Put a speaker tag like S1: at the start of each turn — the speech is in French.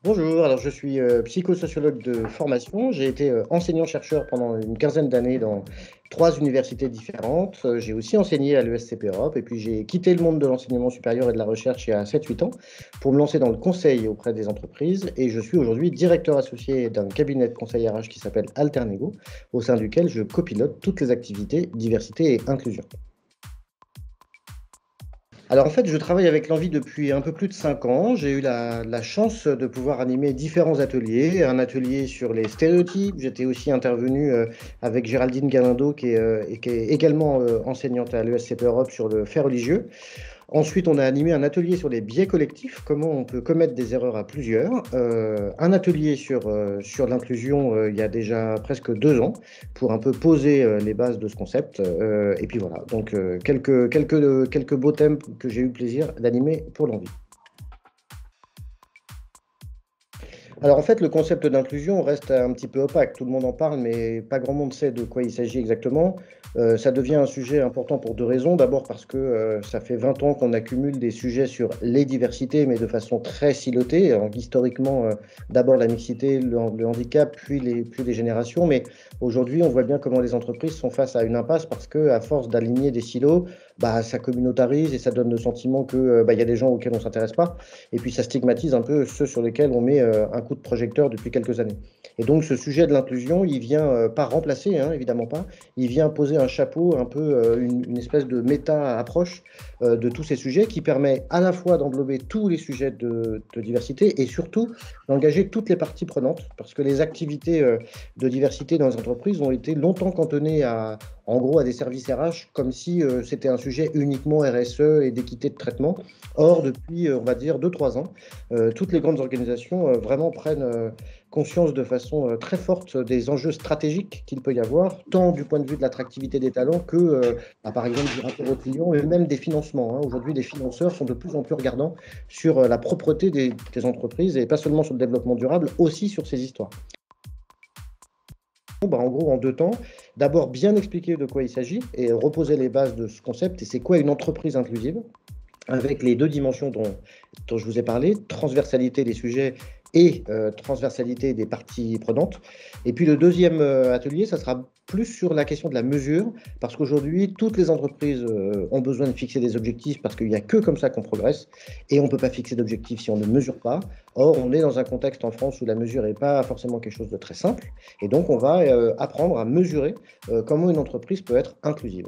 S1: Bonjour, alors je suis psychosociologue de formation. J'ai été enseignant-chercheur pendant une quinzaine d'années dans trois universités différentes. J'ai aussi enseigné à l'ESCP Europe et puis j'ai quitté le monde de l'enseignement supérieur et de la recherche il y a 7-8 ans pour me lancer dans le conseil auprès des entreprises. Et je suis aujourd'hui directeur associé d'un cabinet de conseil RH qui s'appelle Alternego, au sein duquel je copilote toutes les activités diversité et inclusion. Alors en fait, je travaille avec l'envie depuis un peu plus de 5 ans. J'ai eu la chance de pouvoir animer différents ateliers. Un atelier sur les stéréotypes. J'étais aussi intervenu avec Géraldine Galindo, qui est également enseignante à l'ESCP Europe sur le fait religieux. Ensuite, on a animé un atelier sur les biais collectifs, comment on peut commettre des erreurs à plusieurs. Un atelier sur l'inclusion il y a déjà presque 2 ans, pour un peu poser les bases de ce concept. Et puis voilà, donc quelques beaux thèmes que j'ai eu le plaisir d'animer pour l'envie. Alors en fait, le concept d'inclusion reste un petit peu opaque. Tout le monde en parle, mais pas grand monde sait de quoi il s'agit exactement. Ça devient un sujet important pour deux raisons. D'abord parce que ça fait 20 ans qu'on accumule des sujets sur les diversités, mais de façon très silotée. Alors, historiquement, d'abord la mixité, le handicap, puis les générations. Mais aujourd'hui, on voit bien comment les entreprises sont face à une impasse parce que, à force d'aligner des silos, bah, ça communautarise et ça donne le sentiment que bah, y a des gens auxquels on ne s'intéresse pas. Et puis ça stigmatise un peu ceux sur lesquels on met un coup de projecteur depuis quelques années. Et donc ce sujet de l'inclusion, il vient pas remplacer, hein, évidemment pas, il vient poser un chapeau, un peu une espèce de méta-approche de tous ces sujets qui permet à la fois d'englober tous les sujets de diversité et surtout d'engager toutes les parties prenantes, parce que les activités de diversité dans les entreprises ont été longtemps cantonnées en gros à des services RH, comme si c'était un sujet uniquement RSE et d'équité de traitement. Or, depuis, on va dire, 2-3 ans, toutes les grandes organisations vraiment prennent conscience de façon très forte des enjeux stratégiques qu'il peut y avoir, tant du point de vue de l'attractivité des talents que, bah, par exemple, du rapport aux clients et même des financements, hein. Aujourd'hui, les financeurs sont de plus en plus regardants sur la propreté des entreprises et pas seulement sur le développement durable, aussi sur ces histoires. Bah, en gros, en deux temps, d'abord bien expliquer de quoi il s'agit et reposer les bases de ce concept et c'est quoi une entreprise inclusive avec les deux dimensions dont je vous ai parlé, transversalité des sujets et transversalité des parties prenantes. Et puis le deuxième atelier, ça sera plus sur la question de la mesure, parce qu'aujourd'hui, toutes les entreprises ont besoin de fixer des objectifs, parce qu'il n'y a que comme ça qu'on progresse, et on ne peut pas fixer d'objectifs si on ne mesure pas. Or, on est dans un contexte en France où la mesure n'est pas forcément quelque chose de très simple, et donc on va apprendre à mesurer comment une entreprise peut être inclusive.